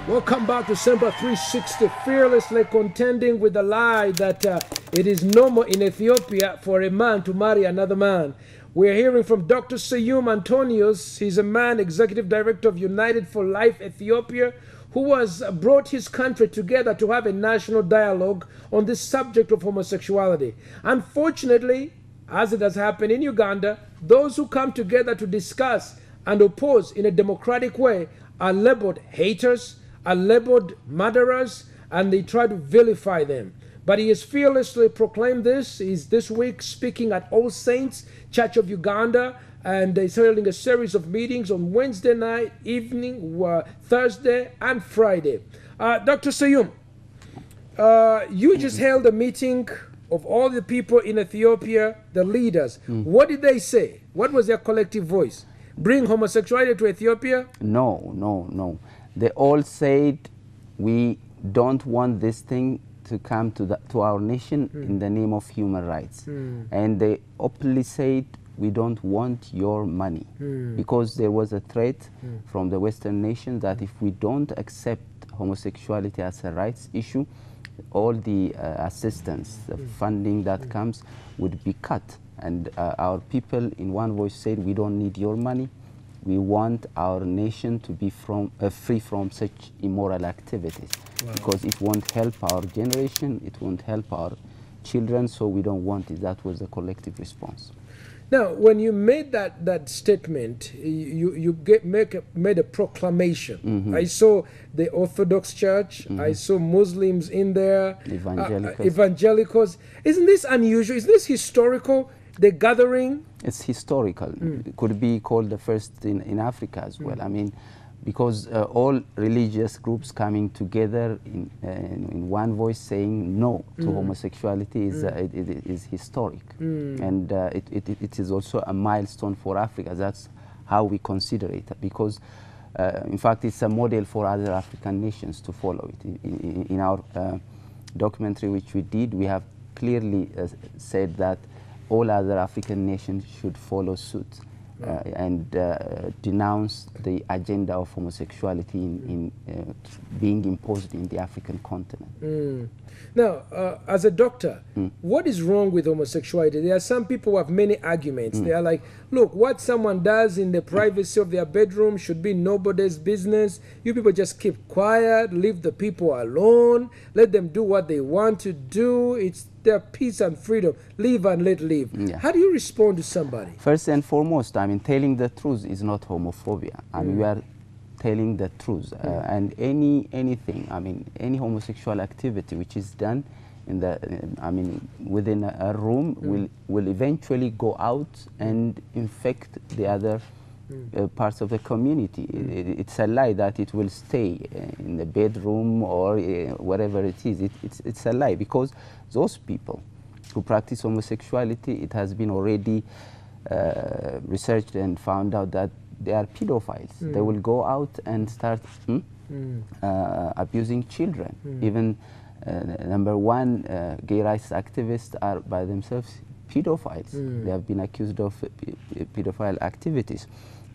Welcome back to Sempa 360, fearlessly contending with the lie that it is normal in Ethiopia for a man to marry another man. We're hearing from Dr. Seyum Antonius. He's a man, executive director of United for Life Ethiopia, who has brought his country together to have a national dialogue on this subject of homosexuality. Unfortunately, as it has happened in Uganda, those who come together to discuss and oppose in a democratic way are labeled haters, are labeled murderers, and they try to vilify them. But he has fearlessly proclaimed this. He's this week speaking at All Saints Church of Uganda, and he's holding a series of meetings on Wednesday night, evening, Thursday, and Friday. Dr. Seyum, you just held a meeting of all the people in Ethiopia, the leaders. What did they say? What was their collective voice? Bring homosexuality to Ethiopia? No. They all said, we don't want this thing to come to our nation in the name of human rights. And they openly said, we don't want your money. Because there was a threat from the Western nations that if we don't accept homosexuality as a rights issue, all the assistance, the funding that comes would be cut. And our people in one voice said, we don't need your money. We want our nation to be free from such immoral activities. Because it won't help our generation, it won't help our children, so we don't want it. That was the collective response. Now, when you made that statement, you made a proclamation. I saw the Orthodox Church, I saw Muslims in there, evangelicals. Isn't this unusual? Is this historical? The gathering? It's historical. It could be called the first in Africa as well. I mean, because all religious groups coming together in one voice saying no to homosexuality is historic. And it is also a milestone for Africa. That's how we consider it. Because, in fact, it's a model for other African nations to follow it. In our documentary which we did, we have clearly said that all other African nations should follow suit and denounce the agenda of homosexuality in being imposed in the African continent. Now, as a doctor, what is wrong with homosexuality? There are some people who have many arguments. They are like, look, what someone does in the privacy of their bedroom should be nobody's business. You people just keep quiet, leave the people alone, let them do what they want to do. It's their peace and freedom. Live and let live. How do you respond to somebody? First and foremost, I mean, telling the truth is not homophobia. I mean, we are telling the truth. And anything, I mean, any homosexual activity which is done in the, I mean, within a room will eventually go out and infect the other parts of the community. It's a lie that it will stay in the bedroom or wherever it is. It's a lie, because those people who practice homosexuality, it has been already researched and found out that they are pedophiles. They will go out and start abusing children. Even number one, gay rights activists are by themselves pedophiles. They have been accused of pedophile activities.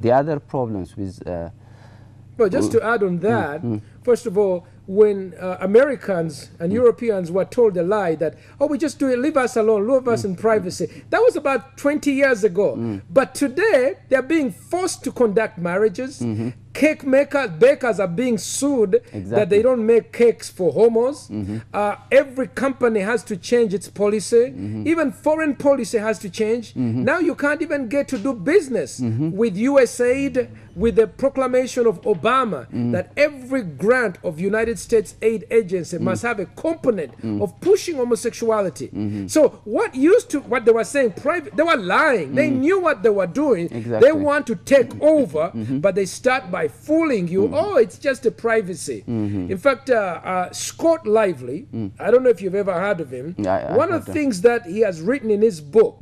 The other problems with... well, just to add on that, first of all, when Americans and Europeans were told a lie that, oh, we just do it, leave us alone, leave us in privacy. That was about 20 years ago. But today, they're being forced to conduct marriages. Cake bakers are being sued that they don't make cakes for homos. Every company has to change its policy. Even foreign policy has to change. Now you can't even get to do business with USAID, with the proclamation of Obama that every grant of United States aid agency must have a component of pushing homosexuality. So what they were saying private, they were lying. They knew what they were doing. They want to take over, but they start by fooling you. Oh, it's just a privacy. In fact, Scott Lively, I don't know if you've ever heard of him. One of the things that he has written in his book,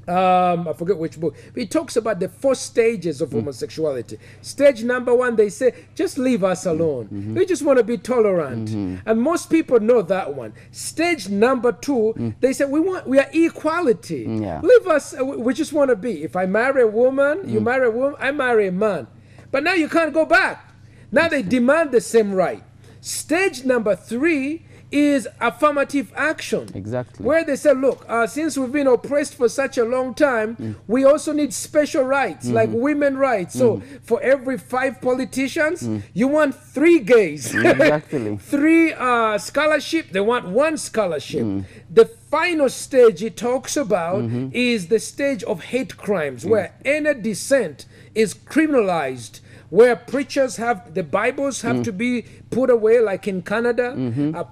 I forget which book, but he talks about the 4 stages of homosexuality. Stage number 1, they say, just leave us alone. We just want to be tolerant. And most people know that one. Stage number 2, they say, we are equality. Leave us, we just want to be. If I marry a woman, you marry a woman, I marry a man. But now you can't go back. Now they demand the same right. Stage number 3 is affirmative action. Exactly. Where they say, look, since we've been oppressed for such a long time, we also need special rights, like women rights. So for every 5 politicians, you want 3 gays. Exactly. 3 scholarship, they want 1 scholarship. The final stage it talks about is the stage of hate crimes, where any dissent is criminalized, where preachers have, the Bibles have to be put away, like in Canada.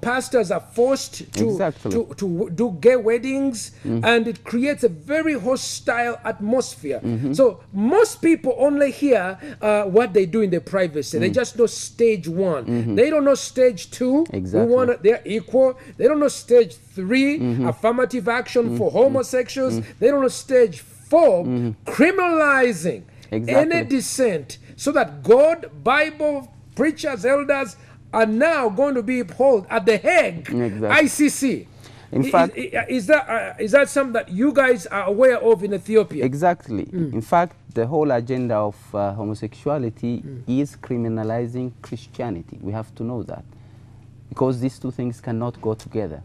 Pastors are forced to do gay weddings, and it creates a very hostile atmosphere. So most people only hear what they do in the privacy. They just know stage 1. They don't know stage 2. Exactly. They're equal. They don't know stage 3, affirmative action for homosexuals. They don't know stage 4, criminalizing any dissent, so that God, Bible, preachers, elders are now going to be held at the Hague, ICC. In fact, is that something that you guys are aware of in Ethiopia? Exactly. In fact, the whole agenda of homosexuality is criminalizing Christianity. We have to know that, because these 2 things cannot go together.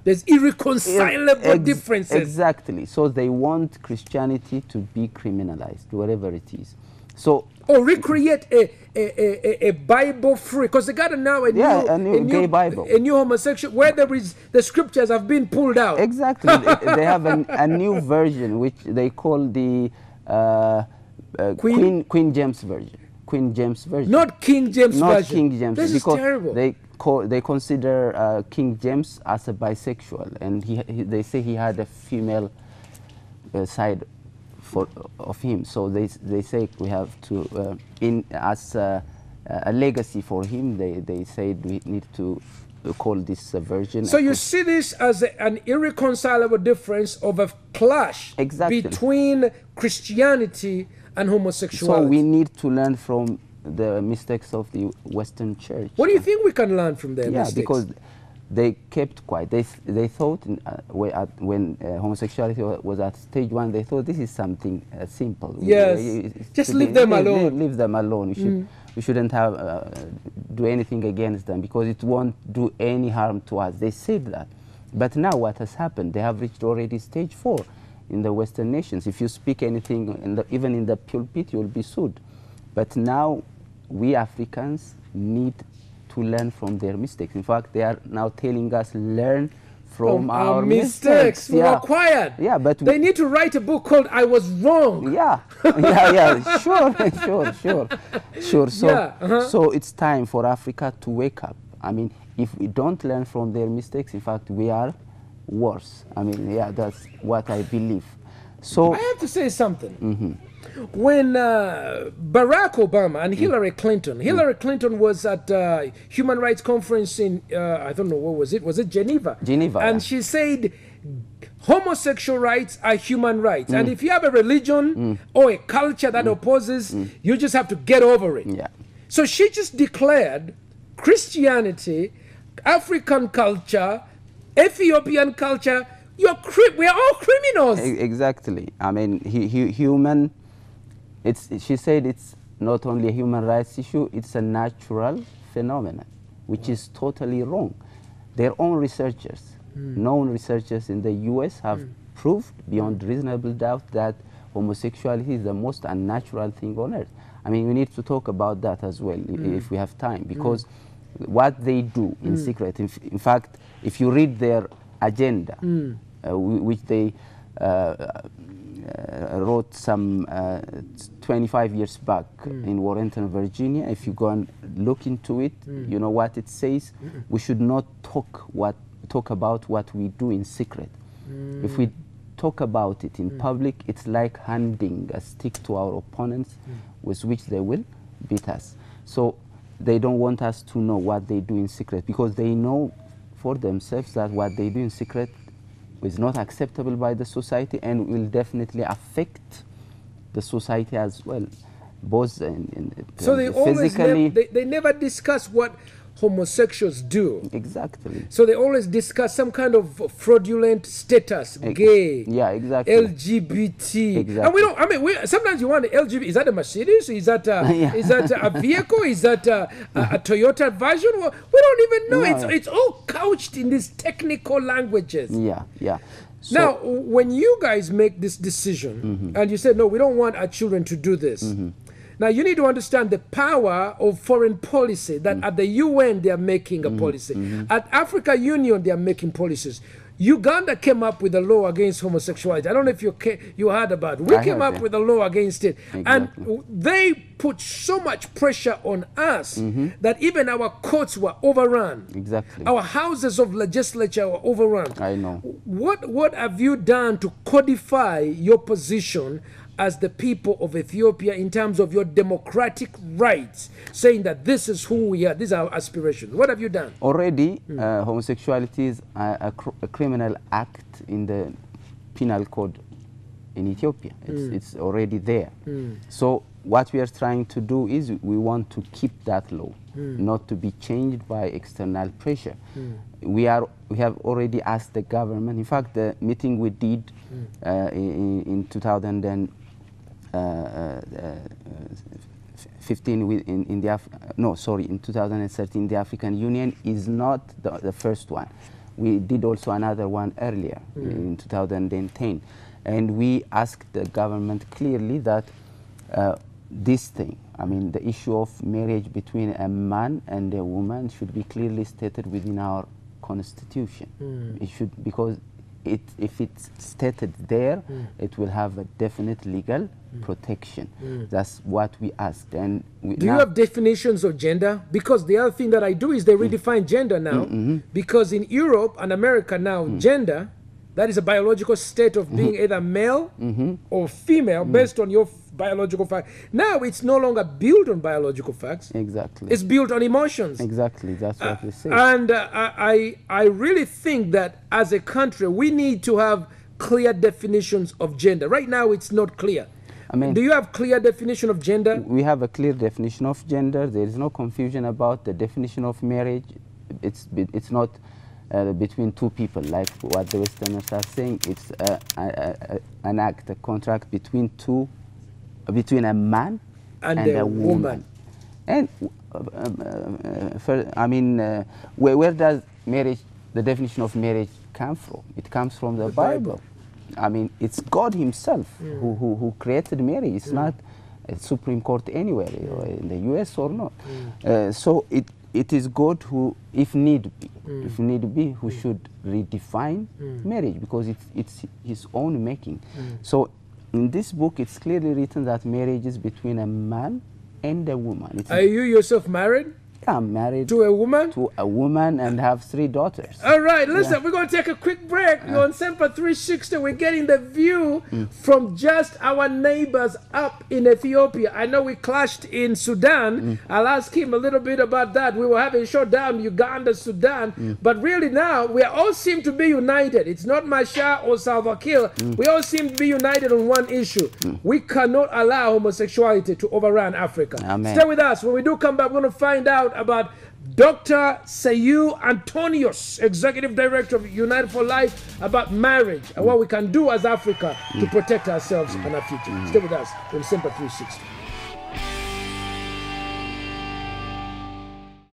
There's irreconcilable differences. Exactly. So they want Christianity to be criminalized, wherever it is. So, or recreate a Bible free, because they got now a new gay Bible, a new homosexual, where there is the scriptures have been pulled out. Exactly. They have a new version which they call the Queen James version. Queen James version. Not King James version. Not King James. This is terrible. They consider King James as a bisexual, and they say he had a female side of him. So they say we have to, as a legacy for him, they said we need to call this version. So you see this as an irreconcilable difference of a clash between Christianity and homosexuality. So we need to learn from the mistakes of the Western Church. What do you think we can learn from their mistakes? Because they kept quiet. They thought when homosexuality was at stage 1, they thought this is something simple. Yes, just leave them alone. Leave them alone. We shouldn't have do anything against them, because it won't do any harm to us. They said that. But now what has happened? They have reached already stage 4 in the Western nations. If you speak anything, even in the pulpit, you'll be sued. But now we Africans need to learn from their mistakes. In fact, they are now telling us, learn from our mistakes. We were quiet. Yeah, but they need to write a book called "I Was Wrong." Yeah, sure. So it's time for Africa to wake up. I mean, if we don't learn from their mistakes, in fact, we are worse. I mean, that's what I believe. So I have to say something. When Barack Obama and Hillary Clinton was at human rights conference in, I don't know, what was it? Was it Geneva? Geneva. And she said, homosexual rights are human rights. And if you have a religion or a culture that opposes, you just have to get over it. Yeah. So she just declared Christianity, African culture, Ethiopian culture, we are all criminals. Exactly. I mean, human... she said it's not only a human rights issue, it's a natural phenomenon, which is totally wrong. Their own researchers, known researchers in the US, have proved beyond reasonable doubt that homosexuality is the most unnatural thing on earth. I mean, we need to talk about that as well if we have time, because what they do in secret, in fact, if you read their agenda, which they wrote some 25 years back in Warrenton, Virginia. If you go and look into it, you know what it says. We should not talk about what we do in secret. If we talk about it in public, it's like handing a stick to our opponents with which they will beat us. So they don't want us to know what they do in secret, because they know for themselves that what they do in secret is not acceptable by the society and will definitely affect the society as well, both in so they physically. they never discuss what homosexuals do. Exactly. So they always discuss some kind of fraudulent status, gay, Yeah, exactly. LGBT. Exactly. And we don't, I mean, sometimes you want LGBT, is that a Mercedes? Is that is that a vehicle? Is that a Toyota version? Well, we don't even know. No. It's all couched in these technical languages. Yeah, yeah. So, Now, when you guys make this decision, and you said, no, we don't want our children to do this. Now, you need to understand the power of foreign policy, that at the UN, they are making a policy. At Africa Union, they are making policies. Uganda came up with a law against homosexuality. I don't know if you heard about it. We came up with a law against it. Exactly. And they put so much pressure on us that even our courts were overrun. Exactly. Our houses of legislature were overrun. I know. What have you done to codify your position as the people of Ethiopia in terms of your democratic rights, saying that this is who we are, these are our aspirations? What have you done? Already, homosexuality is a criminal act in the penal code in Ethiopia. It's already there. So what we are trying to do is we want to keep that law, not to be changed by external pressure. We have already asked the government. In fact, the meeting we did in 2015 in 2013, the African Union is not the first one. We did also another one earlier in 2010, and we asked the government clearly that this thing, I mean, the issue of marriage between a man and a woman should be clearly stated within our constitution. It should, because if it's stated there, it will have a definite legal protection. That's what we asked. And do you have definitions of gender? Because the other thing that I do is they redefine gender now. Because in Europe and America now, gender, that is a biological state of being either male or female based on your biological fact. Now it's no longer built on biological facts. Exactly. It's built on emotions. Exactly. That's what we say. And I really think that as a country, we need to have clear definitions of gender. Right now, it's not clear. I mean, do you have clear definition of gender? We have a clear definition of gender. There is no confusion about the definition of marriage. It's not between two people, like what the Westerners are saying. It's an act, a contract between a man and a woman. And where does marriage, the definition of marriage, come from? It comes from the Bible. I mean, it's God Himself who created marriage. It's not a Supreme Court anywhere, in the U.S. or not. So it is God who, if need be, who should redefine marriage, because it's His own making. So in this book, it's clearly written that marriage is between a man and a woman. Are you yourself married? Yeah, I'm married to a woman? To a woman and have 3 daughters. All right, listen, we're going to take a quick break. You're on Sempa 360. We're getting the view from just our neighbors up in Ethiopia. I know we clashed in Sudan. I'll ask him a little bit about that. We were having a showdown, Uganda, Sudan. But really now, we all seem to be united. It's not Masha or Salva Kiir. We all seem to be united on one issue. We cannot allow homosexuality to overrun Africa. Amen. Stay with us. When we do come back, we're going to find out about Dr. Seyu Antonios, Executive Director of United for Life, about marriage and what we can do as Africa to protect ourselves and our future. Stay with us on Sempa 360.